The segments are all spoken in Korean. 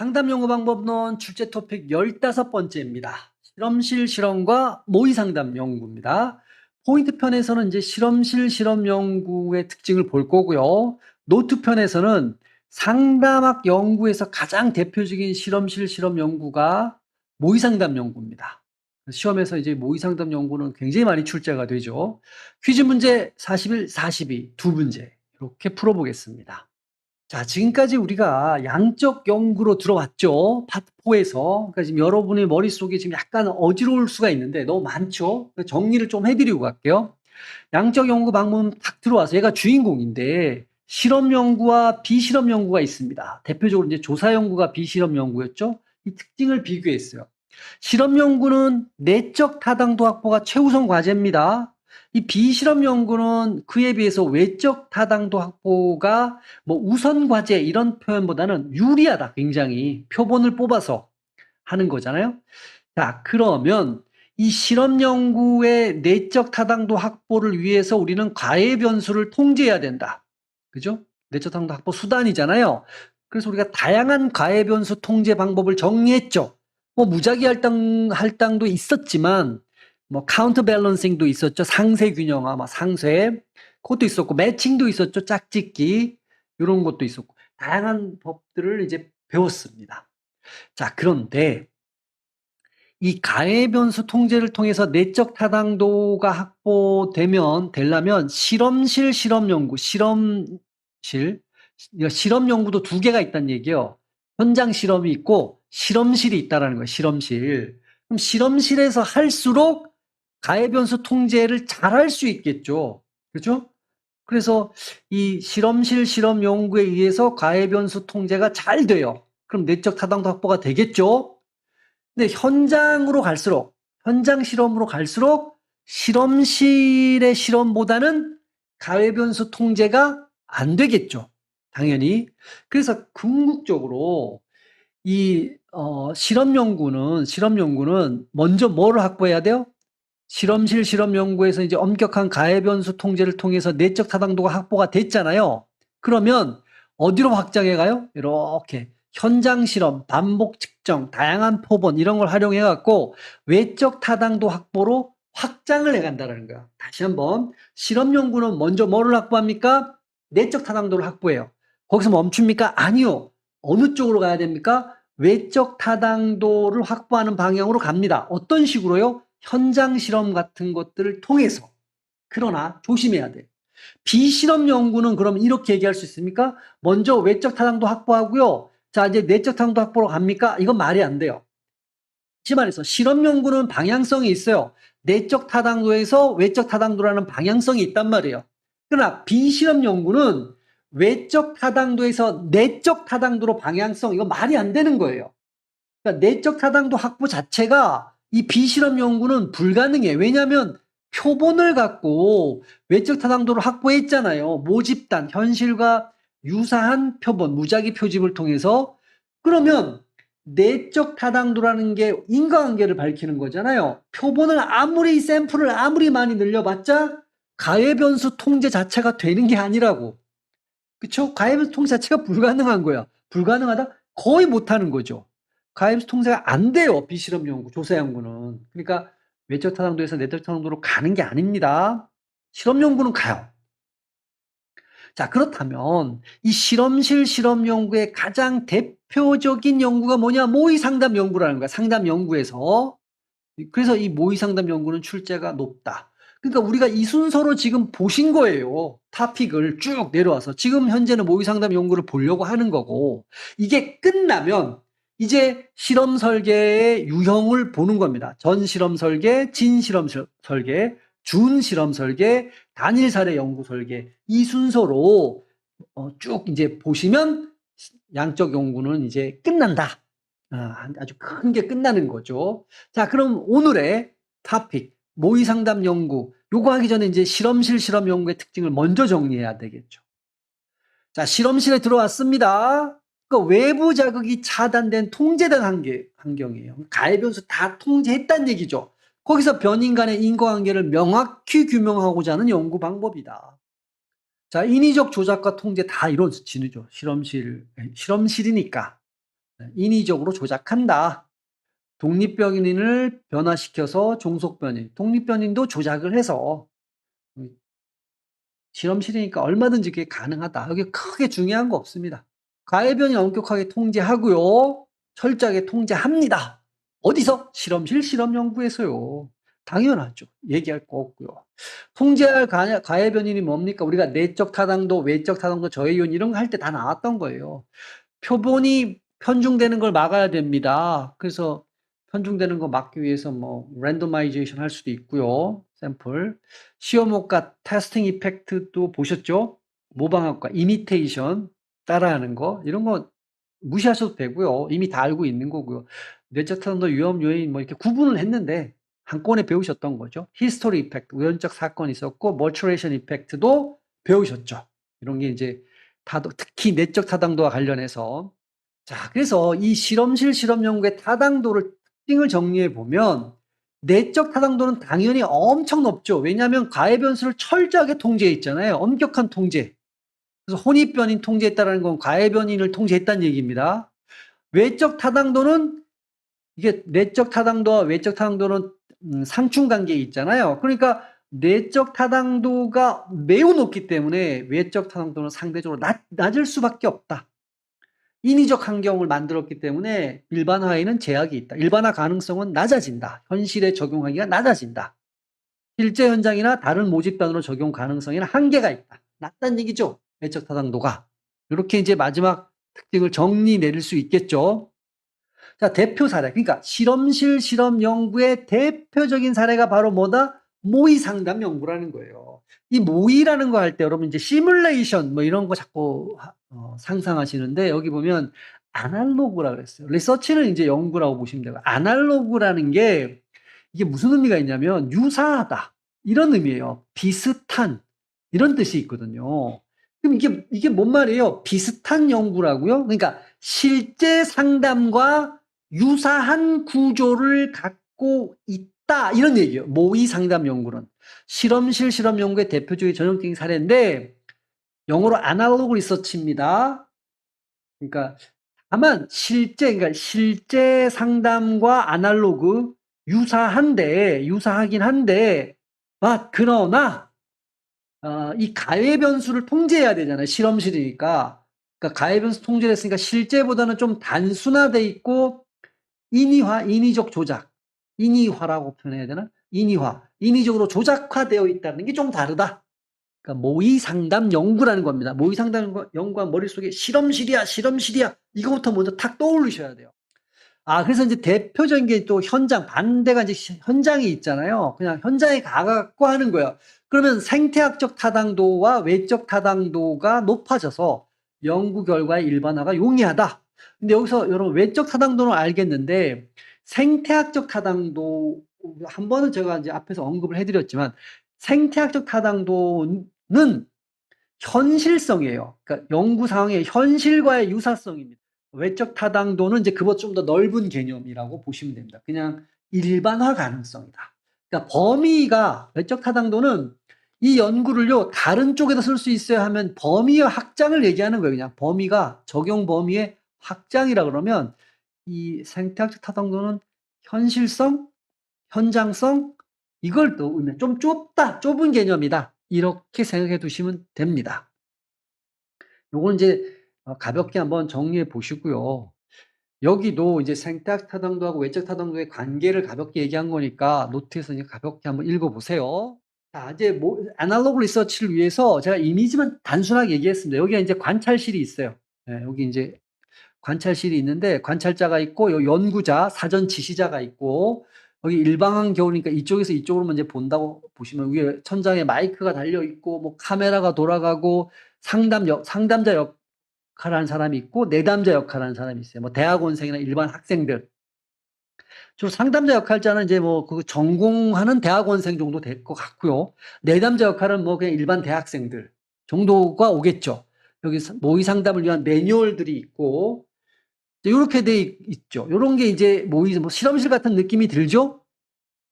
상담 연구 방법론 출제 토픽 15번째입니다. 실험실 실험과 모의 상담 연구입니다. 포인트 편에서는 이제 실험실 실험 연구의 특징을 볼 거고요. 노트 편에서는 상담학 연구에서 가장 대표적인 실험실 실험 연구가 모의 상담 연구입니다. 시험에서 이제 모의 상담 연구는 굉장히 많이 출제가 되죠. 퀴즈 문제 41, 42 두 문제 이렇게 풀어보겠습니다. 자, 지금까지 우리가 양적 연구로 들어왔죠. 파트 4에서. 그러니까 지금 여러분의 머릿속에 지금 약간 어지러울 수가 있는데 너무 많죠. 그래서 정리를 좀 해드리고 갈게요. 양적 연구 방법은 딱 들어와서 얘가 주인공인데 실험 연구와 비실험 연구가 있습니다. 대표적으로 이제 조사 연구가 비실험 연구였죠. 이 특징을 비교했어요. 실험 연구는 내적 타당도 확보가 최우선 과제입니다. 이 비실험 연구는 그에 비해서 외적 타당도 확보가 뭐 우선 과제 이런 표현보다는 유리하다. 굉장히 표본을 뽑아서 하는 거잖아요. 자, 그러면 이 실험 연구의 내적 타당도 확보를 위해서 우리는 가해 변수를 통제해야 된다. 그죠? 내적 타당도 확보 수단이잖아요. 그래서 우리가 다양한 가해 변수 통제 방법을 정리했죠. 뭐 무작위 할당도 있었지만 뭐 카운터 밸런싱도 있었죠. 상세 균형화, 막 상쇄 그것도 있었고 매칭도 있었죠. 짝짓기 이런 것도 있었고 다양한 법들을 이제 배웠습니다. 자, 그런데 이 가해 변수 통제를 통해서 내적 타당도가 되려면 실험실 실험 연구, 실험 연구도 두 개가 있다는 얘기예요. 현장 실험이 있고 실험실이 있다라는 거예요. 실험실. 그럼 실험실에서 할수록 가해 변수 통제를 잘할 수 있겠죠. 그렇죠? 그래서 이 실험실 실험 연구에 의해서 가해 변수 통제가 잘 돼요. 그럼 내적 타당도 확보가 되겠죠? 근데 현장 실험으로 갈수록 실험실의 실험보다는 가해 변수 통제가 안 되겠죠. 당연히. 그래서 궁극적으로 이 실험 연구는 먼저 뭐를 확보해야 돼요? 실험실 실험 연구에서 이제 엄격한 가해 변수 통제를 통해서 내적 타당도가 확보가 됐잖아요. 그러면 어디로 확장해 가요? 이렇게 현장 실험, 반복 측정, 다양한 표본 이런 걸 활용해 갖고 외적 타당도 확보로 확장을 해 간다는 거야. 다시 한번 실험 연구는 먼저 뭐를 확보합니까? 내적 타당도를 확보해요. 거기서 멈춥니까? 아니요. 어느 쪽으로 가야 됩니까? 외적 타당도를 확보하는 방향으로 갑니다. 어떤 식으로요? 현장 실험 같은 것들을 통해서. 그러나 조심해야 돼. 비실험 연구는 그럼 이렇게 얘기할 수 있습니까? 먼저 외적 타당도 확보하고요. 자, 이제 내적 타당도 확보로 갑니까? 이건 말이 안 돼요. 다시 말해서 실험 연구는 방향성이 있어요. 내적 타당도에서 외적 타당도라는 방향성이 있단 말이에요. 그러나 비실험 연구는 외적 타당도에서 내적 타당도로 방향성, 이거 말이 안 되는 거예요. 그러니까 내적 타당도 확보 자체가 이 비실험 연구는 불가능해. 왜냐하면 표본을 갖고 외적 타당도를 확보했잖아요. 모집단, 현실과 유사한 표본, 무작위 표집을 통해서. 그러면 내적 타당도라는 게 인과관계를 밝히는 거잖아요. 샘플을 아무리 많이 늘려봤자 가해 변수 통제 자체가 되는 게 아니라고. 그쵸? 가해 변수 통제 자체가 불가능한 거야. 불가능하다? 거의 못하는 거죠. 가해변수 통제가 안 돼요. 비실험 연구, 조사 연구는. 그러니까 외적 타당도에서 내적 타당도로 가는 게 아닙니다. 실험 연구는 가요. 자, 그렇다면 이 실험실 실험 연구의 가장 대표적인 연구가 뭐냐? 모의 상담 연구라는 거야. 상담 연구에서. 그래서 이 모의 상담 연구는 출제가 높다. 그러니까 우리가 이 순서로 지금 보신 거예요. 토픽을 쭉 내려와서. 지금 현재는 모의 상담 연구를 보려고 하는 거고, 이게 끝나면 이제 실험 설계의 유형을 보는 겁니다. 전 실험 설계, 진 실험 설계, 준 실험 설계, 단일 사례 연구 설계. 이 순서로 쭉 이제 보시면 양적 연구는 이제 끝난다. 아주 큰 게 끝나는 거죠. 자, 그럼 오늘의 토픽, 모의 상담 연구. 요거 하기 전에 이제 실험실 실험 연구의 특징을 먼저 정리해야 되겠죠. 자, 실험실에 들어왔습니다. 그 외부 자극이 차단된 통제된 환경이에요. 가해 변수 다 통제했다는 얘기죠. 거기서 변인 간의 인과관계를 명확히 규명하고자 하는 연구 방법이다. 자, 인위적 조작과 통제 다 이루어지죠. 실험실이니까. 인위적으로 조작한다. 독립변인을 변화시켜서 종속변인, 독립변인도 조작을 해서 실험실이니까 얼마든지 그게 가능하다. 여기 크게 중요한 거 없습니다. 가해변이 엄격하게 통제하고요. 철저하게 통제합니다. 어디서? 실험실 실험연구에서요. 당연하죠. 얘기할 거 없고요. 통제할 가해변인이 뭡니까? 우리가 내적 타당도, 외적 타당도, 저해이론 이런 거 할 때 다 나왔던 거예요. 표본이 편중되는 걸 막아야 됩니다. 그래서 편중되는 거 막기 위해서 뭐 랜더마이제이션 할 수도 있고요. 샘플. 시험효과 테스팅 이펙트도 보셨죠? 모방학과 이미테이션 따라하는 거 이런 거 무시하셔도 되고요. 이미 다 알고 있는 거고요. 뇌적 타당도 위험 요인 뭐 이렇게 구분을 했는데 한꺼번에 배우셨던 거죠. 히스토리 이펙트 우연적 사건이 있었고 머추레이션 이펙트도 배우셨죠. 이런 게 이제 특히 내적 타당도와 관련해서 자, 그래서 이 실험실 실험 연구의 타당도를 특징을 정리해 보면 내적 타당도는 당연히 엄청 높죠. 왜냐하면 가해 변수를 철저하게 통제해 있잖아요. 엄격한 통제. 그래서 혼입변인 통제했다는 건 가해 변인을 통제했다는 얘기입니다. 외적 타당도는 이게 내적 타당도와 외적 타당도는 상충 관계에 있잖아요. 그러니까 내적 타당도가 매우 높기 때문에 외적 타당도는 상대적으로 낮을 수밖에 없다. 인위적 환경을 만들었기 때문에 일반화에는 제약이 있다. 일반화 가능성은 낮아진다. 현실에 적용하기가 낮아진다. 실제 현장이나 다른 모집단으로 적용 가능성에는 한계가 있다. 낮다는 얘기죠. 외적 타당도가. 이렇게 이제 마지막 특징을 정리 내릴 수 있겠죠. 자, 대표 사례. 그러니까 실험실 실험 연구의 대표적인 사례가 바로 뭐다? 모의 상담 연구라는 거예요. 이 모의라는 거 할 때 여러분 이제 시뮬레이션 뭐 이런 거 자꾸 상상하시는데 여기 보면 아날로그라 그랬어요. 리서치는 이제 연구라고 보시면 되고 아날로그라는 게 이게 무슨 의미가 있냐면 유사하다 이런 의미예요. 비슷한 이런 뜻이 있거든요. 그럼 이게 뭔 말이에요? 비슷한 연구라고요? 그러니까 실제 상담과 유사한 구조를 갖고 있다 이런 얘기예요. 모의 상담 연구는 실험실 실험 연구의 대표적인 전형적인 사례인데 영어로 아날로그 리서치입니다. 그러니까 다만 그러니까 실제 상담과 아날로그 유사하긴 한데 그러나 이 가해 변수를 통제해야 되잖아요. 실험실이니까. 그러니까 가해 변수 통제를 했으니까 실제보다는 좀 단순화돼 있고 인위적 조작. 인위화라고 표현해야 되나? 인위적으로 조작화되어 있다는 게 좀 다르다. 그러니까 모의 상담 연구라는 겁니다. 모의 상담 연구가 머릿속에 실험실이야. 이거부터 먼저 탁 떠올리셔야 돼요. 그래서 이제 대표적인 게 또 반대가 이제 현장이 있잖아요. 그냥 현장에 가갖고 하는 거예요. 그러면 생태학적 타당도와 외적 타당도가 높아져서 연구 결과의 일반화가 용이하다. 근데 여기서 여러분 외적 타당도는 알겠는데 생태학적 타당도 한 번은 제가 이제 앞에서 언급을 해드렸지만 생태학적 타당도는 현실성이에요. 그러니까 연구 상황의 현실과의 유사성입니다. 외적 타당도는 이제 그보다 좀 더 넓은 개념이라고 보시면 됩니다. 그냥 일반화 가능성이다. 그러니까 범위가 외적 타당도는 이 연구를요 다른 쪽에다 쓸 수 있어야 하면 범위의 확장을 얘기하는 거예요. 그냥 범위가 적용 범위의 확장이라 그러면 이 생태학적 타당도는 현실성, 현장성 이걸 또 의미해. 좀 좁은 개념이다. 이렇게 생각해 두시면 됩니다. 요건 이제 가볍게 한번 정리해 보시고요. 여기도 이제 생태학 타당도하고 외적 타당도의 관계를 가볍게 얘기한 거니까 노트에서 이제 가볍게 한번 읽어 보세요. 자, 이제 아날로그 리서치를 위해서 제가 이미지만 단순하게 얘기했습니다. 여기가 이제 관찰실이 있어요. 네, 여기 이제 관찰실이 있는데 관찰자가 있고 요 연구자, 사전 지시자가 있고 여기 일방향 겨울이니까 이쪽에서 이쪽으로만 이제 본다고 보시면 위에 천장에 마이크가 달려 있고 뭐 카메라가 돌아가고 상담자 역할하는 사람이 있고 내담자 역할하는 사람이 있어요. 뭐 대학원생이나 일반 학생들. 주로 상담자 역할자는 이제 뭐 그 전공하는 대학원생 정도 될 것 같고요. 내담자 역할은 뭐 그냥 일반 대학생들 정도가 오겠죠. 여기 모의 상담을 위한 매뉴얼들이 있고 이렇게 돼 있죠. 이런 게 이제 뭐 실험실 같은 느낌이 들죠?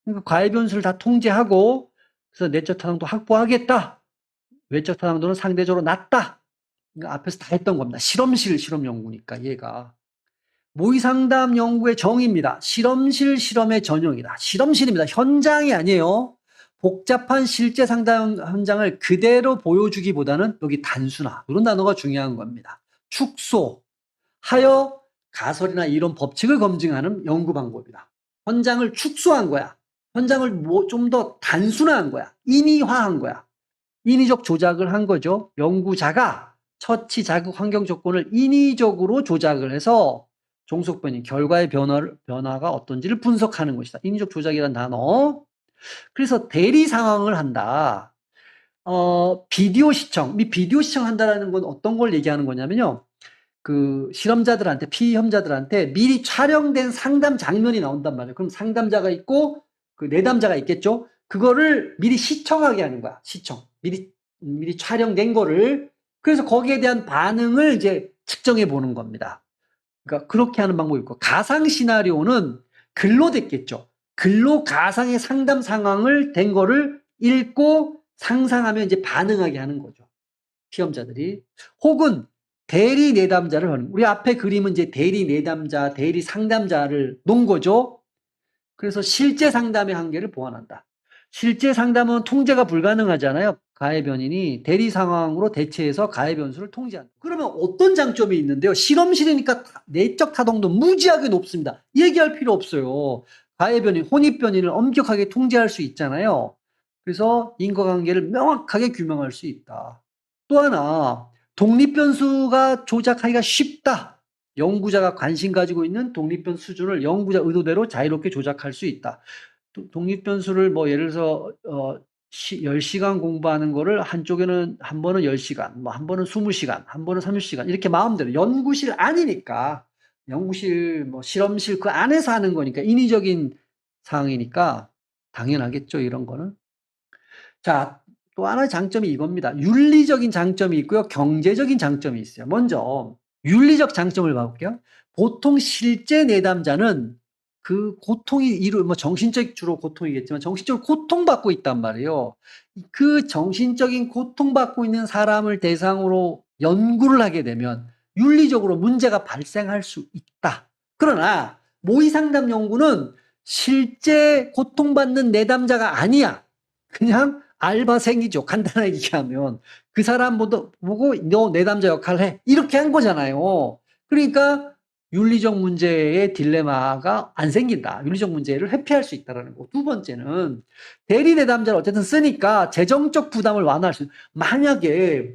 그러니까 과외 변수를 다 통제하고 그래서 내적 타당도 확보하겠다. 외적 타당도는 상대적으로 낮다. 그러니까 앞에서 다 했던 겁니다. 실험 연구니까 얘가. 모의상담 연구의 정의입니다. 실험실 실험의 전형이다. 실험실입니다. 현장이 아니에요. 복잡한 실제 상담 현장을 그대로 보여주기보다는 여기 단순화, 이런 단어가 중요한 겁니다. 축소, 하여 가설이나 이론 법칙을 검증하는 연구 방법이다. 현장을 축소한 거야. 현장을 좀 더 단순화한 거야. 인위화한 거야. 인위적 조작을 한 거죠. 연구자가 처치, 자극, 환경 조건을 인위적으로 조작을 해서 종속 변이, 결과의 변화가 어떤지를 분석하는 것이다. 인위적 조작이라는 단어. 그래서 대리 상황을 한다. 비디오 시청. 이 비디오 시청한다라는 건 어떤 걸 얘기하는 거냐면요. 그 실험자들한테, 피험자들한테 미리 촬영된 상담 장면이 나온단 말이에요. 그럼 상담자가 있고 그 내담자가 있겠죠. 그거를 미리 시청하게 하는 거야. 시청. 미리 촬영된 거를. 그래서 거기에 대한 반응을 이제 측정해 보는 겁니다. 그러니까 그렇게 하는 방법이 있고, 가상 시나리오는 글로 됐겠죠. 글로 가상의 상담 상황을 된 거를 읽고 상상하면 이제 반응하게 하는 거죠. 시험자들이. 혹은 대리 내담자를 하는, 우리 앞에 그림은 이제 대리 내담자, 대리 상담자를 놓은 거죠. 그래서 실제 상담의 한계를 보완한다. 실제 상담은 통제가 불가능하잖아요. 가해 변인이 대리 상황으로 대체해서 가해 변수를 통제한다. 그러면 어떤 장점이 있는데요? 실험실이니까 내적 타동도 무지하게 높습니다. 얘기할 필요 없어요. 가해 변인, 혼입 변인을 엄격하게 통제할 수 있잖아요. 그래서 인과관계를 명확하게 규명할 수 있다. 또 하나, 독립 변수가 조작하기가 쉽다. 연구자가 관심 가지고 있는 독립변수 수준을 연구자 의도대로 자유롭게 조작할 수 있다. 독립변수를 뭐 예를 들어서 10시간 공부하는 거를 한쪽에는 한 번은 10시간, 뭐 한 번은 20시간, 한 번은 30시간 이렇게 마음대로, 연구실 아니니까, 연구실 뭐 실험실 그 안에서 하는 거니까 인위적인 사항이니까 당연하겠죠, 이런 거는. 자, 또 하나의 장점이 이겁니다. 윤리적인 장점이 있고요. 경제적인 장점이 있어요. 먼저 윤리적 장점을 봐볼게요. 보통 실제 내담자는 그 고통이 뭐 정신적 주로 고통이겠지만 정신적으로 고통받고 있단 말이에요. 그 정신적인 고통받고 있는 사람을 대상으로 연구를 하게 되면 윤리적으로 문제가 발생할 수 있다. 그러나 모의상담 연구는 실제 고통받는 내담자가 아니야. 그냥 알바생이죠. 간단하게 얘기하면. 그 사람 보고 너 내담자 역할을 해. 이렇게 한 거잖아요. 그러니까 윤리적 문제의 딜레마가 안 생긴다. 윤리적 문제를 회피할 수 있다는 거. 두 번째는 대리 내담자를 어쨌든 쓰니까 재정적 부담을 완화할 수 있다. 만약에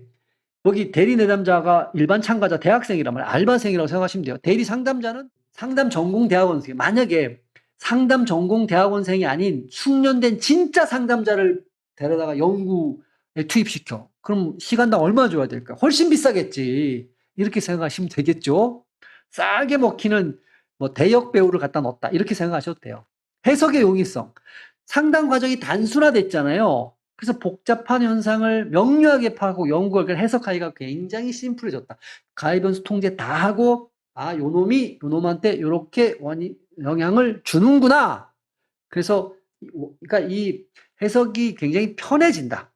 여기 대리 내담자가 일반 참가자 대학생이라면 알바생이라고 생각하시면 돼요. 대리 상담자는 상담 전공 대학원생. 만약에 상담 전공 대학원생이 아닌 숙련된 진짜 상담자를 데려다가 연구에 투입시켜. 그럼 시간당 얼마 줘야 될까? 훨씬 비싸겠지. 이렇게 생각하시면 되겠죠. 싸게 먹히는 뭐 대역 배우를 갖다 넣었다. 이렇게 생각하셔도 돼요. 해석의 용이성. 상담 과정이 단순화됐잖아요. 그래서 복잡한 현상을 명료하게 파고 연구 결과를 해석하기가 굉장히 심플해졌다. 가해 변수 통제 다 하고, 아, 요 놈한테 요렇게 영향을 주는구나. 그래서 그러니까 이 해석이 굉장히 편해진다.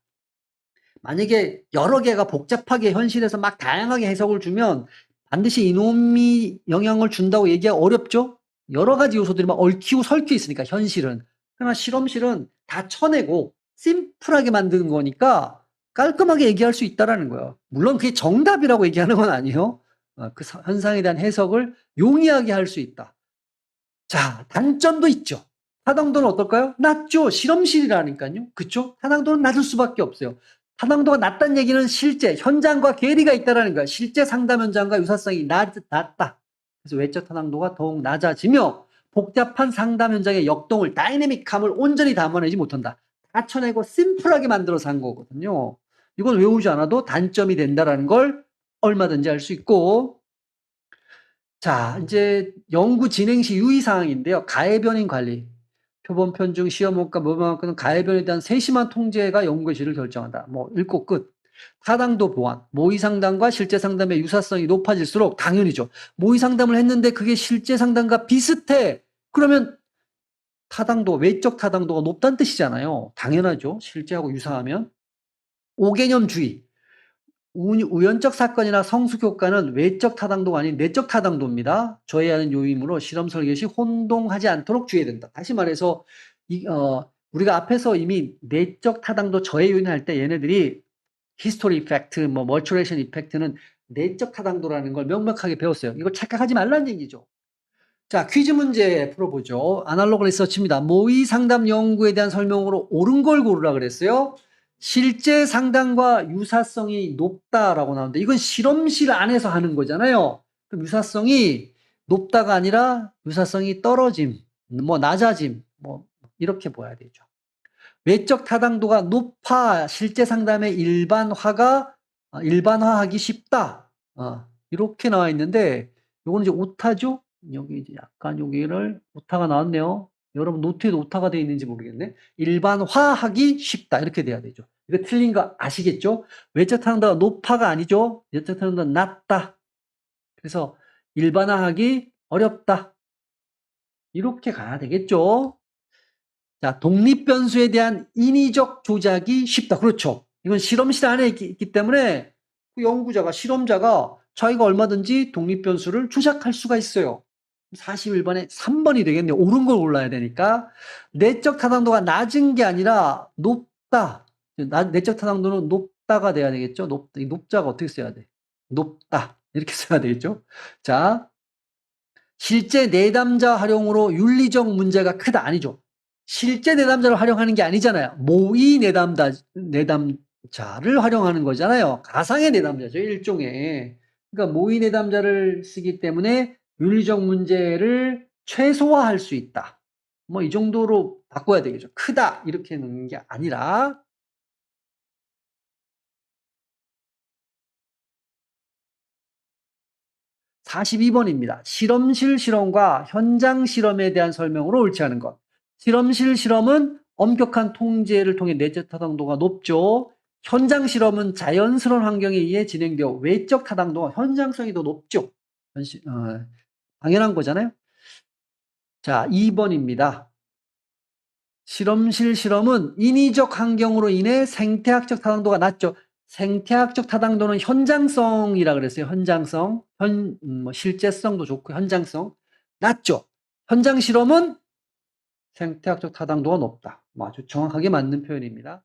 만약에 여러 개가 복잡하게 현실에서 막 다양하게 해석을 주면 반드시 이놈이 영향을 준다고 얘기하기 어렵죠? 여러 가지 요소들이 막 얽히고 설켜 있으니까, 현실은. 그러나 실험실은 다 쳐내고 심플하게 만드는 거니까 깔끔하게 얘기할 수 있다는 거예요. 물론 그게 정답이라고 얘기하는 건 아니에요. 그 현상에 대한 해석을 용이하게 할 수 있다. 자, 단점도 있죠. 타당도는 어떨까요? 낮죠. 실험실이라니까요. 그쵸? 타당도는 낮을 수밖에 없어요. 타당도가 낮다는 얘기는 실제 현장과 괴리가 있다는 거야. 실제 상담 현장과 유사성이 낮다. 그래서 외적 타당도가 더욱 낮아지며 복잡한 상담 현장의 역동을, 다이내믹함을 온전히 담아내지 못한다. 다 쳐내고 심플하게 만들어서 한 거거든요. 이건 외우지 않아도 단점이 된다는 걸 얼마든지 알 수 있고. 자, 이제 연구 진행 시 유의사항인데요. 가해 변인 관리. 표본 편중, 시험 원가, 모방학과는 가해 변에 대한 세심한 통제가 연구의 질을 결정한다. 뭐 읽고 끝. 타당도 보완. 모의 상담과 실제 상담의 유사성이 높아질수록 당연히죠. 모의 상담을 했는데 그게 실제 상담과 비슷해. 그러면 타당도, 외적 타당도가 높다는 뜻이잖아요. 당연하죠. 실제하고 유사하면. 오개념주의. 우연적 사건이나 성숙 효과는 외적 타당도가 아닌 내적 타당도입니다. 저해하는 요인으로 실험 설계 시 혼동하지 않도록 주의해야 된다. 다시 말해서 우리가 앞에서 이미 내적 타당도 저해 요인 할 때 얘네들이 히스토리 이펙트, 뭐 멀추레이션 이펙트는 내적 타당도라는 걸 명확하게 배웠어요. 이걸 착각하지 말라는 얘기죠. 자, 퀴즈 문제 풀어보죠. 아날로그 리서치입니다. 모의 상담 연구에 대한 설명으로 옳은 걸 고르라 그랬어요. 실제 상담과 유사성이 높다라고 나오는데 이건 실험실 안에서 하는 거잖아요. 그럼 유사성이 높다가 아니라 유사성이 떨어짐, 뭐 낮아짐, 뭐 이렇게 봐야 되죠. 외적 타당도가 높아 실제 상담의 일반화하기 쉽다. 이렇게 나와 있는데 요거는 이제 오타죠. 여기 이제 약간 여기를 오타가 나왔네요. 여러분 노트에도 오타가 되어 있는지 모르겠네. 일반화하기 쉽다 이렇게 돼야 되죠. 이거 틀린 거 아시겠죠? 외적 타당도가 높아가 아니죠. 외적 타당도가 낮다. 그래서 일반화하기 어렵다. 이렇게 가야 되겠죠. 자, 독립 변수에 대한 인위적 조작이 쉽다. 그렇죠. 이건 실험실 안에 있기 때문에 그 연구자가, 실험자가 자기가 얼마든지 독립 변수를 조작할 수가 있어요. 41번에 3번이 되겠네요. 옳은 걸 골라야 되니까. 내적 타당도가 낮은 게 아니라 높다. 내적 타당도는 높다가 돼야 되겠죠. 높다. 이 높자가 어떻게 써야 돼? 높다. 이렇게 써야 되겠죠. 자, 실제 내담자 활용으로 윤리적 문제가 크다. 아니죠. 실제 내담자를 활용하는 게 아니잖아요. 모의 내담자를 활용하는 거잖아요. 가상의 내담자죠. 일종의. 그러니까 모의 내담자를 쓰기 때문에 윤리적 문제를 최소화할 수 있다. 뭐 이 정도로 바꿔야 되겠죠. 크다 이렇게 넣는 게 아니라 42번입니다. 실험실 실험과 현장 실험에 대한 설명으로 옳지 않은 것. 실험실 실험은 엄격한 통제를 통해 내적 타당도가 높죠. 현장 실험은 자연스러운 환경에 의해 진행되어 외적 타당도와 현장성이 더 높죠. 당연한 거잖아요. 자, 2번입니다. 실험실 실험은 인위적 환경으로 인해 생태학적 타당도가 낮죠. 생태학적 타당도는 현장성이라 그랬어요. 현장성. 뭐 실제성도 좋고 현장성. 낮죠. 현장 실험은 생태학적 타당도가 높다. 뭐 아주 정확하게 맞는 표현입니다.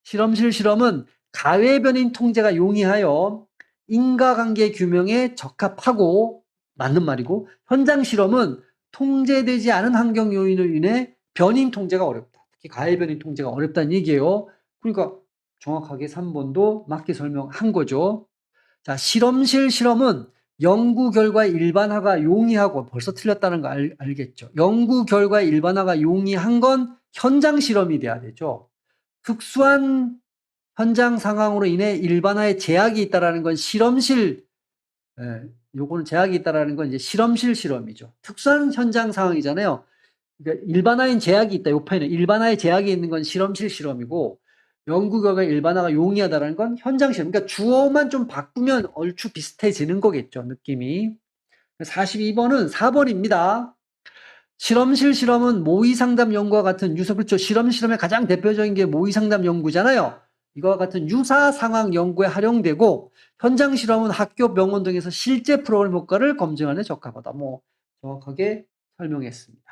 실험실 실험은 가외변인 통제가 용이하여 인과관계 규명에 적합하고 맞는 말이고 현장 실험은 통제되지 않은 환경 요인으로 인해 변인 통제가 어렵다. 특히 가외변인 통제가 어렵다는 얘기예요. 그러니까 정확하게 3번도 맞게 설명한 거죠. 자, 실험실 실험은 연구 결과의 일반화가 용이하고 벌써 틀렸다는 거 알겠죠? 연구 결과의 일반화가 용이한 건 현장 실험이 돼야 되죠. 특수한 현장 상황으로 인해 일반화에 제약이 있다라는 건 실험실, 요거는 제약이 있다라는 건 이제 실험실 실험이죠. 특수한 현장 상황이잖아요. 그러니까 일반화엔 제약이 있다. 요 편은 일반화에 제약이 있는 건 실험실 실험이고 연구 결과 일반화가 용이하다라는 건 현장 실험. 그러니까 주어만 좀 바꾸면 얼추 비슷해지는 거겠죠. 느낌이. 42번은 4번입니다. 실험실 실험은 모의 상담 연구와 같은 그렇죠. 실험 실험의 가장 대표적인 게 모의 상담 연구잖아요. 이거와 같은 유사 상황 연구에 활용되고 현장 실험은 학교, 병원 등에서 실제 프로그램 효과를 검증하는 데 적합하다. 뭐 정확하게 설명했습니다.